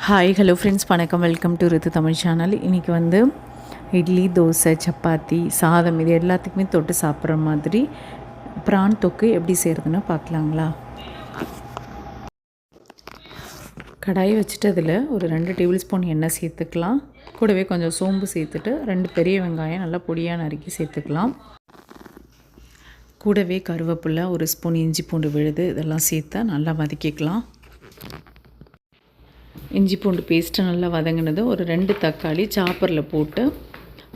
Hi hello friends, வணக்கம். Welcome to Rithu Tamil channel. இன்றைக்கி வந்து இட்லி, தோசை, சப்பாத்தி, சாதம் இது எல்லாத்துக்குமே தொட்டு சாப்பிட்ற மாதிரி ப்ரான் தொக்கு எப்படி செய்கிறதுன்னு பார்க்கலாங்களா? கடாயை வச்சுட்டு அதில் ஒரு 2 டேபிள் ஸ்பூன் எண்ணெய் சேர்த்துக்கலாம். கூடவே கொஞ்சம் சோம்பு சேர்த்துட்டு 2 பெரிய வெங்காயம் நல்லா பொடியாக நறுக்கி சேர்த்துக்கலாம். கூடவே கருவேப்பிலை, ஒரு ஸ்பூன் இஞ்சி பூண்டு விழுது இதெல்லாம் சேர்த்து நல்லா வதக்கிக்கலாம். இஞ்சி பூண்டு பேஸ்ட்டு நல்லா வதங்கினது ஒரு 2 தக்காளி சாப்பரில் போட்டு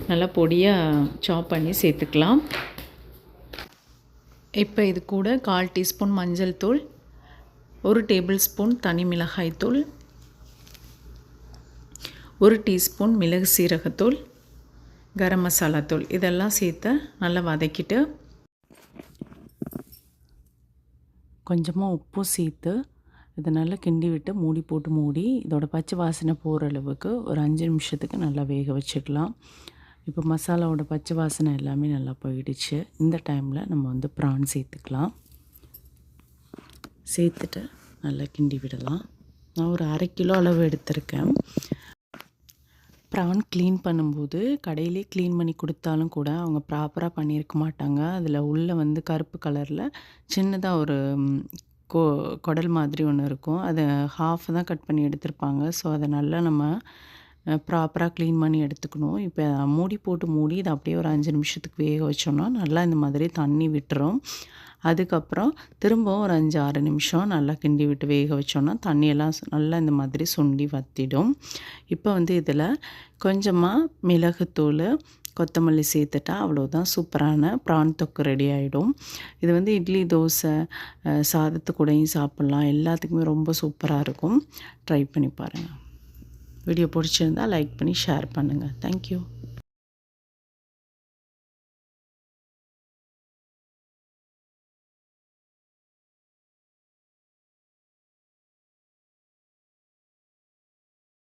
நல்லா பொடியாக சாப் பண்ணி சேர்த்துக்கலாம். இப்போ இது கூட 1/4 டீஸ்பூன் மஞ்சள் தூள், 1 டேபிள் ஸ்பூன் தனி மிளகாய் தூள், 1 டீஸ்பூன் மிளகு சீரகத்தூள், கரம் மசாலா தூள் இதெல்லாம் சேர்த்து நல்லா வதக்கிட்டு கொஞ்சமாக உப்பு சேர்த்து இதை நல்லா கிண்டி விட்டு மூடி இதோட பச்சை வாசனை போகிற அளவுக்கு ஒரு 5 நிமிஷத்துக்கு நல்லா வேக வச்சுக்கலாம். இப்போ மசாலாவோட பச்சை வாசனை எல்லாமே நல்லா போயிடுச்சு. இந்த டைமில் நம்ம வந்து ப்ரான் சேர்த்துக்கலாம். சேர்த்துட்டு நல்லா கிண்டி விடலாம். நான் ஒரு 1/2 கிலோ அளவு எடுத்திருக்கேன். ப்ரான் க்ளீன் பண்ணும்போது கடையிலே க்ளீன் பண்ணி கொடுத்தாலும் கூட அவங்க ப்ராப்பராக பண்ணியிருக்க மாட்டாங்க. அதில் உள்ளே வந்து கருப்பு கலரில் சின்னதாக ஒரு குடல் மாதிரி ஒன்று இருக்கும். அதை ஹாஃப் தான் கட் பண்ணி எடுத்திருப்பாங்க. ஸோ அதை நல்லா நம்ம ப்ராப்பராக க்ளீன் பண்ணி எடுத்துக்கணும். இப்போ மூடி இதை அப்படியே ஒரு 5 நிமிஷத்துக்கு வேக வச்சோன்னா நல்லா இந்த மாதிரி தண்ணி விட்டுரும். அதுக்கப்புறம் திரும்பவும் ஒரு 5-6 நிமிஷம் நல்லா கிண்டி விட்டு வேக வச்சோன்னா தண்ணியெல்லாம் நல்லா இந்த மாதிரி சுண்டி வற்றிடும். இப்போ வந்து இதில் கொஞ்சமாக மிளகுத்தூள், கொத்தமல்லி சேர்த்துட்டா அவ்வளோதான், சூப்பரான ப்ரான் தொக்கு ரெடி ஆகிடும். இது வந்து இட்லி, தோசை, சாதத்து கூடயும் சாப்பிட்லாம். எல்லாத்துக்குமே ரொம்ப சூப்பராக இருக்கும். ட்ரை பண்ணி பாருங்கள். வீடியோ பிடிச்சிருந்தால் லைக் பண்ணி ஷேர் பண்ணுங்கள். தேங்க்யூ.